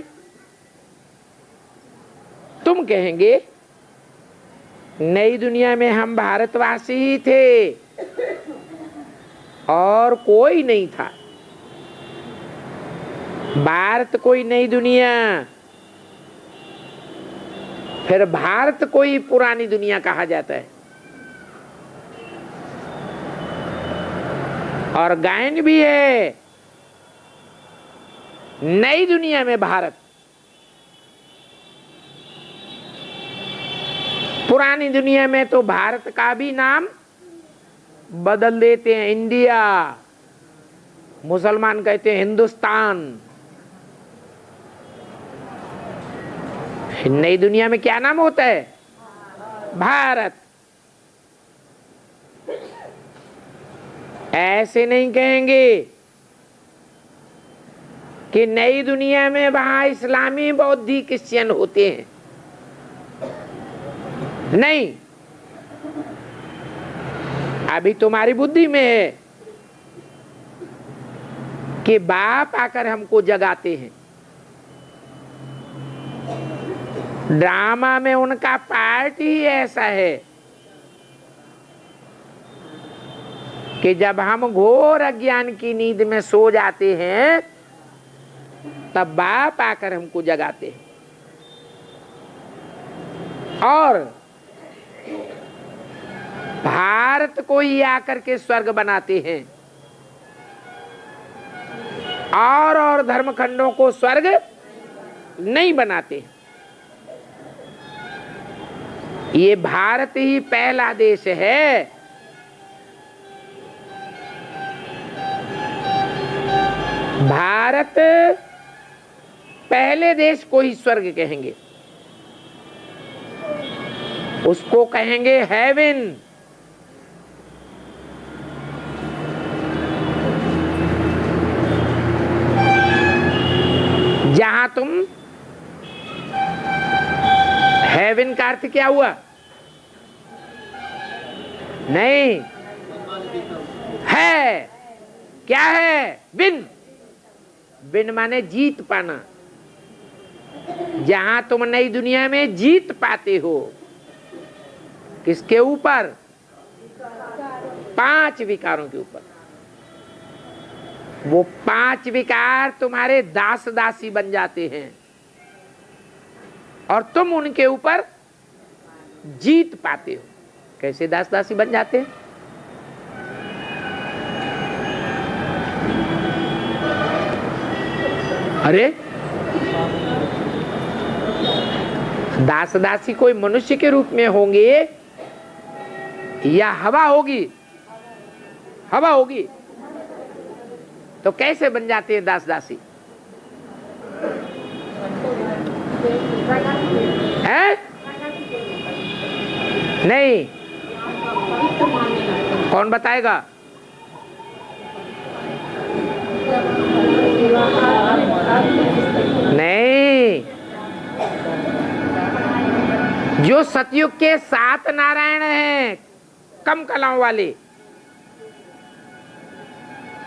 Speaker 1: तुम कहेंगे नई दुनिया में हम भारतवासी ही थे और कोई नहीं था। भारत कोई नई दुनिया, फिर भारत कोई पुरानी दुनिया कहा जाता है। और गायन भी है, नई दुनिया में भारत, पुरानी दुनिया में तो भारत का भी नाम बदल देते हैं इंडिया, मुसलमान कहते हैं हिंदुस्तान। नई दुनिया में क्या नाम होता है? भारत। ऐसे नहीं कहेंगे कि नई दुनिया में वहां इस्लामी, बौद्धी, क्रिश्चियन होते हैं। नहीं, अभी तुम्हारी बुद्धि में है कि बाप आकर हमको जगाते हैं। ड्रामा में उनका पार्ट ही ऐसा है कि जब हम घोर अज्ञान की नींद में सो जाते हैं तब बाप आकर हमको जगाते हैं और भारत को ही आकर के स्वर्ग बनाते हैं और धर्मखंडों को स्वर्ग नहीं बनाते। ये भारत ही पहला देश है भारत पहले देश को ही स्वर्ग कहेंगे, उसको कहेंगे हेवन। जहां तुम, हेवन का अर्थ क्या हुआ? नहीं है, क्या है? विन। विन माने जीत पाना। जहां तुम नई दुनिया में जीत पाते हो, किसके ऊपर? 5 विकारों के ऊपर। वो 5 विकार तुम्हारे दास दासी बन जाते हैं और तुम उनके ऊपर जीत पाते हो। कैसे दास दासी बन जाते हैं? अरे दास दासी कोई मनुष्य के रूप में होंगे या हवा होगी? हवा होगी। तो कैसे बन जाते हैं दास दासी? है? नहीं, कौन बताएगा? नहीं, जो सतयुग के 7 नारायण हैं, कम कलाओं वाले,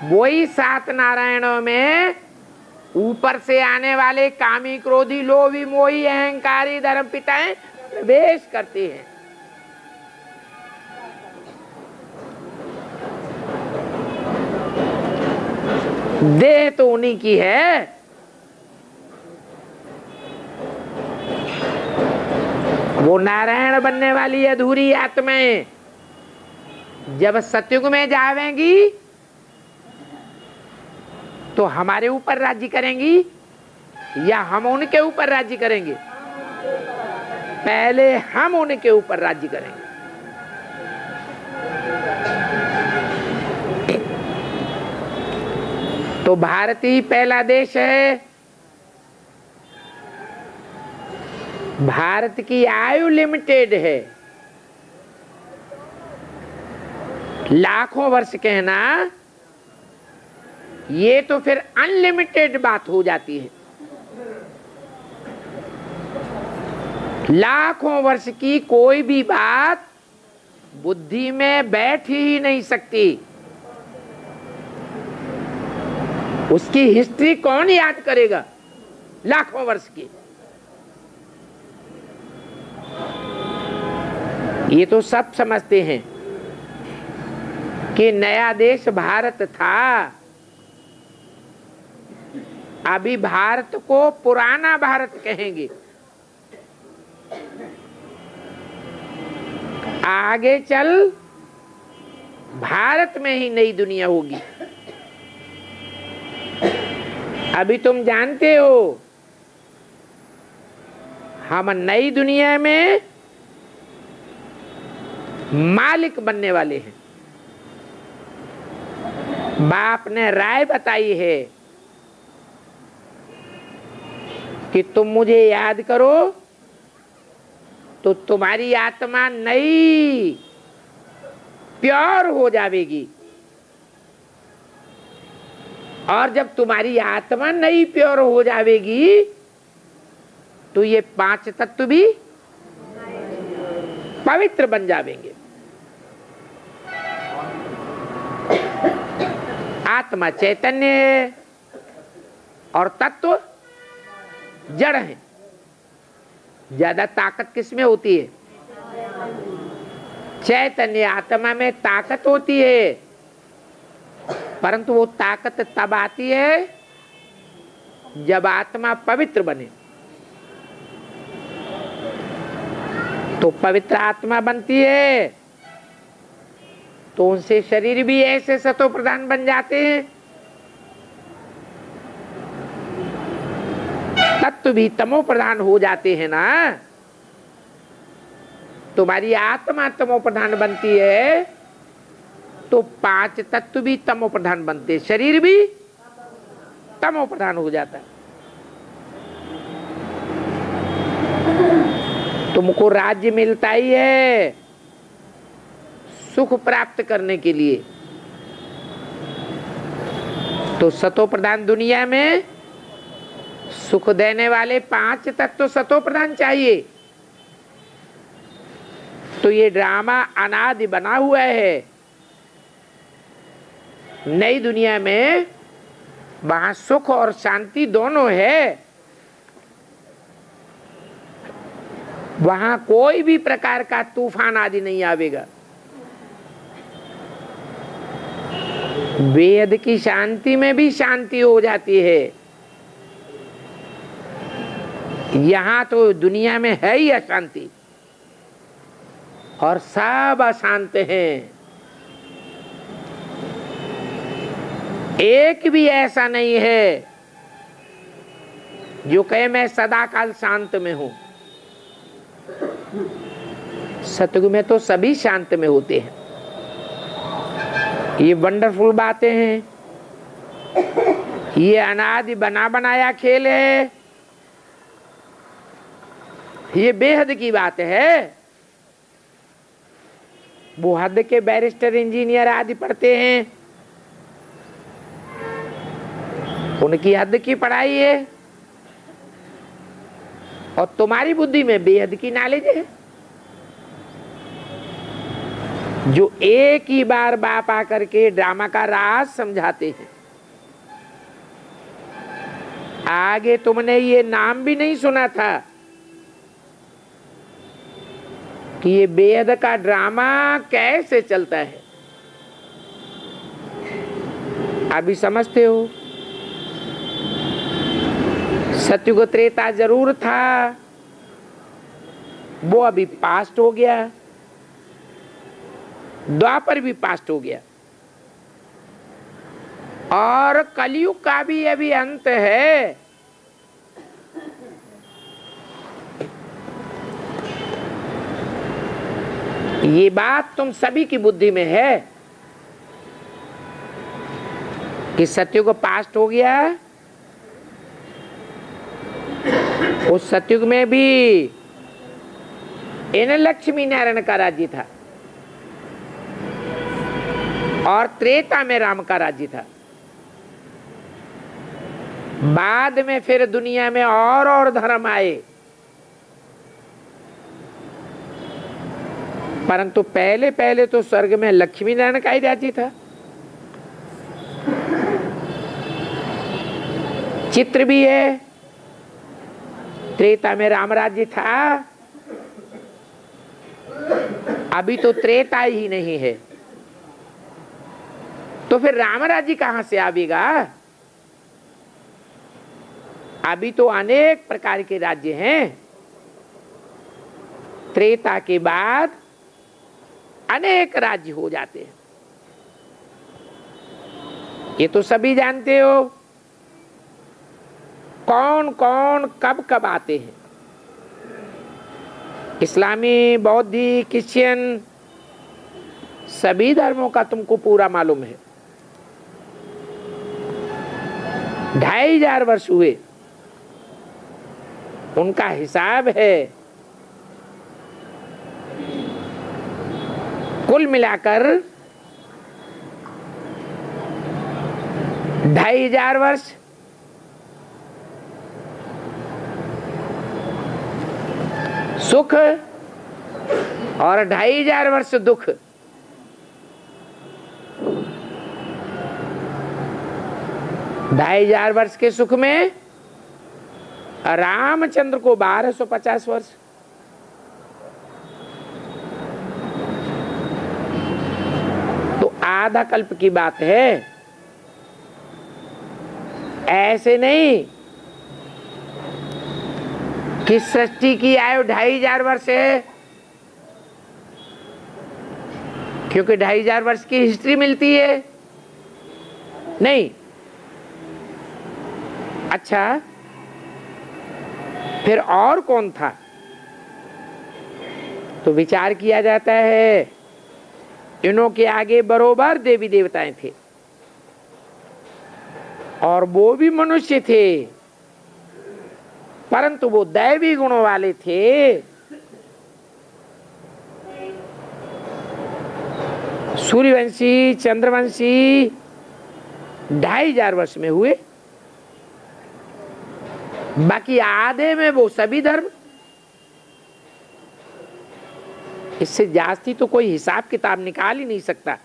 Speaker 1: वही 7 नारायणों में ऊपर से आने वाले कामी, क्रोधी, लोभी, मोही, अहंकारी, धर्म पिताएं प्रवेश करते हैं। देह तो उन्हीं की है, वो नारायण बनने वाली अधूरी आत्माएं जब सतयुग में जावेंगी तो हमारे ऊपर राज्य करेंगी या हम उनके ऊपर राज्य करेंगे? पहले हम उनके ऊपर राज्य करेंगे। तो भारत ही पहला देश है। भारत की आयु लिमिटेड है, लाखों वर्ष कहना ये तो फिर अनलिमिटेड बात हो जाती है। लाखों वर्ष की कोई भी बात बुद्धि में बैठ ही नहीं सकती। उसकी हिस्ट्री कौन याद करेगा? लाखों वर्ष की। ये तो सब समझते हैं कि नया देश भारत था। अभी भारत को पुराना भारत कहेंगे। आगे चल भारत में ही नई दुनिया होगी। अभी तुम जानते हो हम नई दुनिया में मालिक बनने वाले हैं। बाप ने राय बताई है कि तुम मुझे याद करो तो तुम्हारी आत्मा नई प्योर हो जाएगी, और जब तुम्हारी आत्मा नई प्योर हो जाएगी तो ये 5 तत्व भी पवित्र बन जाएंगे। आत्मा चैतन्य है और तत्व जड़ है। ज्यादा ताकत किसमें होती है? चैतन्य आत्मा में ताकत होती है, परंतु वो ताकत तब आती है जब आत्मा पवित्र बने। तो पवित्र आत्मा बनती है तो उनसे शरीर भी ऐसे सतो प्रधान बन जाते हैं, तत्व भी तमो प्रधान हो जाते हैं ना। तुम्हारी आत्मा तमो प्रधान बनती है तो 5 तत्व भी तमो प्रधान बनते, शरीर भी तमो प्रधान हो जाता है। तुमको राज्य मिलता ही है सुख प्राप्त करने के लिए, तो सतो प्रधान दुनिया में सुख देने वाले 5 तत्व सतो प्रधान चाहिए। तो ये ड्रामा अनादि बना हुआ है। नई दुनिया में वहां सुख और शांति दोनों है, वहां कोई भी प्रकार का तूफान आदि नहीं आवेगा। वेद की शांति में भी शांति हो जाती है। यहां तो दुनिया में है ही अशांति और सब अशांत हैं। एक भी ऐसा नहीं है जो कहे मैं सदा काल शांत में हूं। सतयुग में तो सभी शांत में होते हैं। ये वंडरफुल बातें हैं, ये अनादि बना बनाया खेल है, ये बेहद की बात है। वो हद के बैरिस्टर इंजीनियर आदि पढ़ते हैं, उनकी हद की पढ़ाई है, और तुम्हारी बुद्धि में बेहद की नॉलेज है। जो एक ही बार बाप आकर के ड्रामा का राज समझाते हैं। आगे तुमने ये नाम भी नहीं सुना था कि ये बेहद का ड्रामा कैसे चलता है। अभी समझते हो? सतयुग त्रेता जरूर था, वो अभी पास्ट हो गया। द्वापर भी पास्ट हो गया, और कलयुग का भी अभी अंत है। ये बात तुम सभी की बुद्धि में है कि सतयुग पास्ट हो गया। उस सतयुग में भी इन लक्ष्मी नारायण का राज्य था, और त्रेता में राम का राज्य था। बाद में फिर दुनिया में और धर्म आए, परंतु पहले पहले तो स्वर्ग में लक्ष्मी नारायण का ही राज्य था। चित्र भी है, त्रेता में राम राज्य था। अभी तो त्रेता ही नहीं है, तो फिर राम राज्य कहां से आवेगा? अभी तो अनेक प्रकार के राज्य हैं। त्रेता के बाद अनेक राज्य हो जाते हैं, ये तो सभी जानते हो। कौन कौन कब कब आते हैं। इस्लामी, बौद्धी, क्रिश्चियन, सभी धर्मों का तुमको पूरा मालूम है। 2,500 वर्ष हुए, उनका हिसाब है कुल मिलाकर 2,500 वर्ष। सुख और 2,500 वर्ष दुख। ढाई हजार वर्ष के सुख में रामचंद्र को 1250 वर्ष। तो आधा कल्प की बात है, ऐसे नहीं कि सृष्टि की आयु 2,500 वर्ष है, क्योंकि 2,500 वर्ष की हिस्ट्री मिलती है। नहीं। अच्छा, फिर और कौन था? तो विचार किया जाता है, इनों के आगे बरोबर देवी देवताएं थे और वो भी मनुष्य थे, परंतु वो दैवी गुणों वाले थे। सूर्यवंशी, चंद्रवंशी 2,500 वर्ष में हुए, बाकी आधे में वो सभी धर्म। इससे जास्ती तो कोई हिसाब किताब निकाल ही नहीं सकता।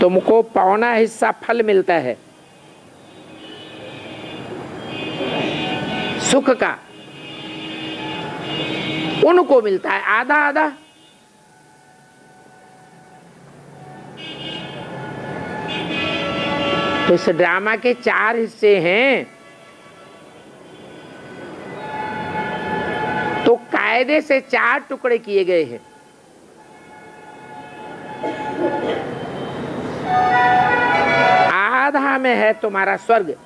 Speaker 1: तुमको पौना हिस्सा फल मिलता है सुख का, उनको मिलता है आधा आधा। तो इस ड्रामा के 4 हिस्से हैं, तो कायदे से 4 टुकड़े किए गए हैं। आधा में है तुम्हारा स्वर्ग।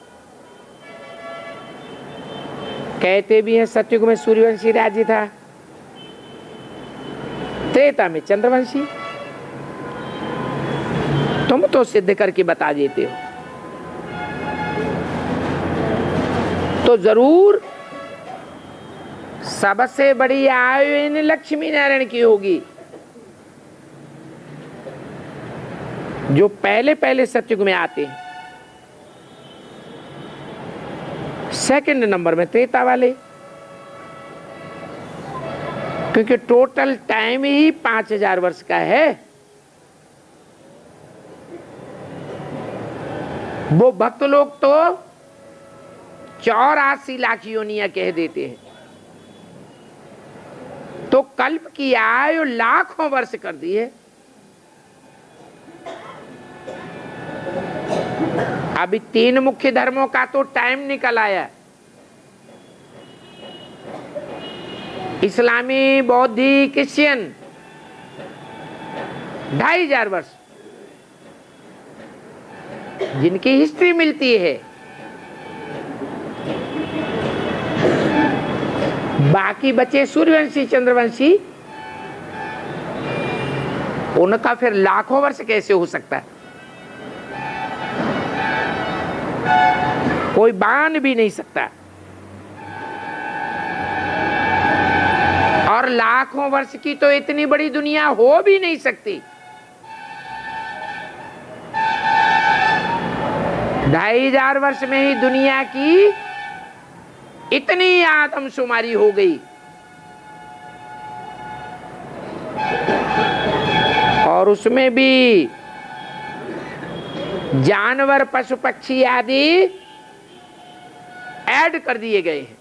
Speaker 1: कहते भी हैं सतयुग में सूर्यवंशी राज्य था, त्रेता में चंद्रवंशी। तुम तो सिद्ध करके बता देते हो। तो जरूर सबसे बड़ी आयु इन लक्ष्मी नारायण की होगी, जो पहले पहले सतयुग में आते हैं। सेकंड नंबर में त्रेता वाले, क्योंकि टोटल टाइम ही 5,000 वर्ष का है। वो भक्त लोग तो 84 लाख योनियां कह देते हैं। तो कल्प की आयु लाखों वर्ष कर दी है। अभी 3 मुख्य धर्मों का तो टाइम निकल आया, इस्लामी, बौद्धी, क्रिश्चियन। 2,500 वर्ष जिनकी हिस्ट्री मिलती है। बाकी बचे सूर्यवंशी, चंद्रवंशी, उनका फिर लाखों वर्ष कैसे हो सकता है? कोई बांध भी नहीं सकता। और लाखों वर्ष की तो इतनी बड़ी दुनिया हो भी नहीं सकती। 2,500 वर्ष में ही दुनिया की इतनी आदमशुमारी हो गई। और उसमें भी जानवर, पशु पक्षी आदि ऐड कर दिए गए हैं।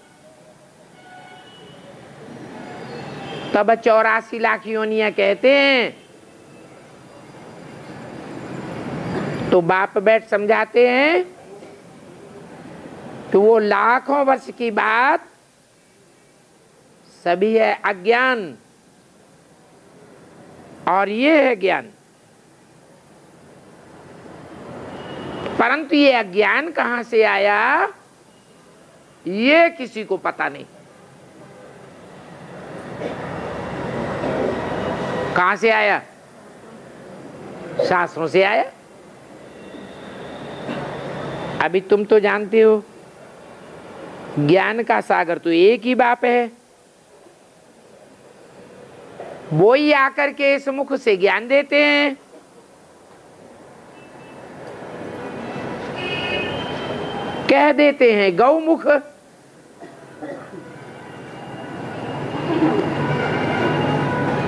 Speaker 1: तब 84 लाख योनियां कहते हैं। तो बाप बैठ समझाते हैं कि वो लाखों वर्ष की बात सभी है अज्ञान, और ये है ज्ञान। परंतु ये अज्ञान कहां से आया, ये किसी को पता नहीं। कहां से आया? शास्त्रों से आया। अभी तुम तो जानते हो ज्ञान का सागर तो एक ही बाप है, वो ही आकर के इस मुख से ज्ञान देते हैं। कह देते हैं गौमुख।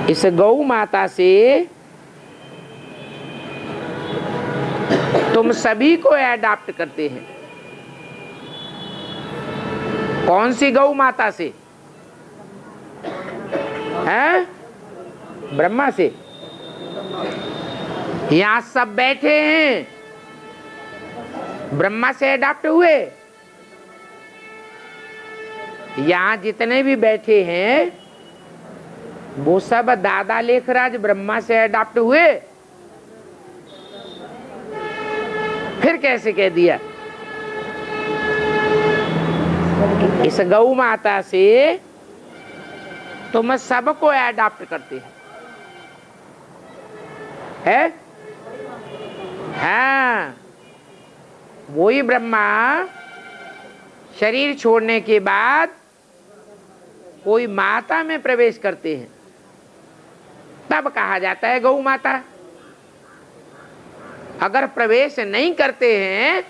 Speaker 1: इस गौ माता से तुम सभी को एडॉप्ट करते हैं। कौन सी गौ माता से? हैं? ब्रह्मा से। यहां सब बैठे हैं, ब्रह्मा से एडॉप्ट हुए। यहां जितने भी बैठे हैं वो सब दादा लेखराज ब्रह्मा से एडॉप्ट हुए। फिर कैसे कह दिया? इस गौ माता से तुम सबको एडॉप्ट करते हैं। हाँ, वही ब्रह्मा शरीर छोड़ने के बाद कोई माता में प्रवेश करते हैं, तब कहा जाता है गौ माता। अगर प्रवेश नहीं करते हैं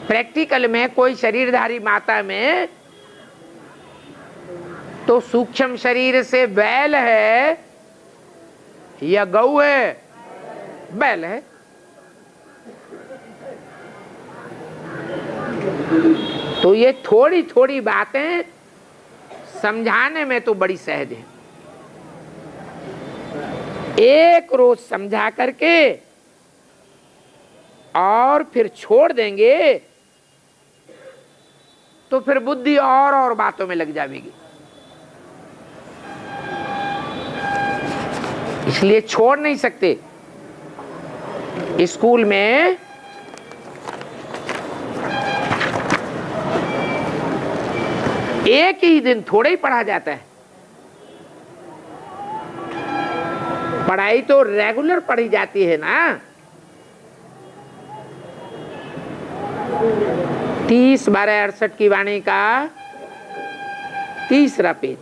Speaker 1: प्रैक्टिकल में कोई शरीरधारी माता में, तो सूक्ष्म शरीर से बैल है या गौ है? बैल है। तो ये थोड़ी थोड़ी बातें समझाने में तो बड़ी सहज है। एक रोज समझा करके और फिर छोड़ देंगे तो फिर बुद्धि और बातों में लग जाएगी। इसलिए छोड़ नहीं सकते। स्कूल में एक ही दिन थोड़ा ही पढ़ा जाता है। पढ़ाई तो रेगुलर पढ़ी जाती है ना। 30/12/68 की वाणी का 3रा पेज।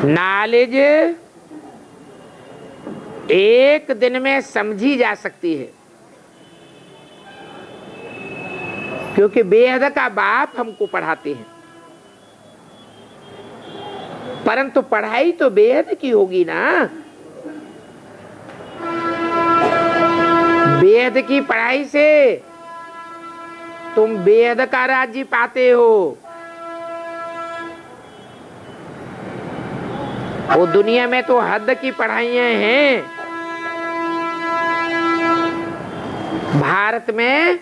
Speaker 1: नॉलेज एक दिन में समझी जा सकती है, क्योंकि बेहद का बाप हमको पढ़ाते हैं। परंतु पढ़ाई तो बेहद की होगी ना। बेहद की पढ़ाई से तुम बेहद का राज्य पाते हो। वो दुनिया में तो हद की पढ़ाइयां हैं। भारत में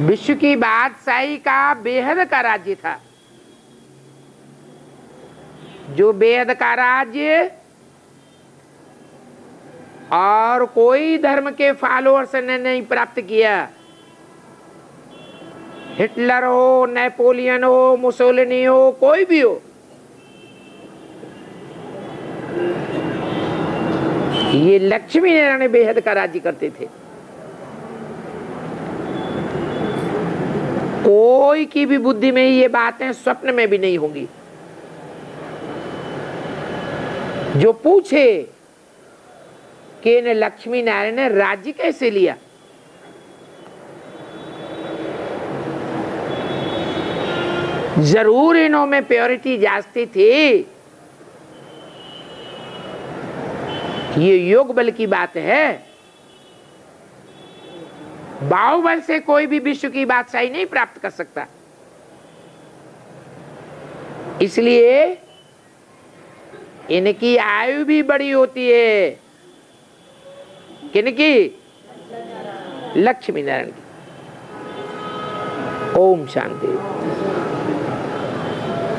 Speaker 1: विश्व की बादशाही का बेहद का राज्य था। जो बेहद का राज्य और कोई धर्म के फॉलोअर्स ने नहीं प्राप्त किया। हिटलर हो, नेपोलियन हो, मुसोलिनी हो, कोई भी हो, ये लक्ष्मी नारायण बेहद का राज्य करते थे। कोई की भी बुद्धि में ये बातें स्वप्न में भी नहीं होंगी। जो पूछे कि इन्हें लक्ष्मी नारायण ने राज्य कैसे लिया, जरूर इन्हों में प्योरिटी जास्ती थी। ये योग बल की बात है। बाहुबल से कोई भी विश्व की बादशाही नहीं प्राप्त कर सकता। इसलिए इनकी आयु भी बड़ी होती है। किनकी? लक्ष्मी नारायण की। ओम शांति।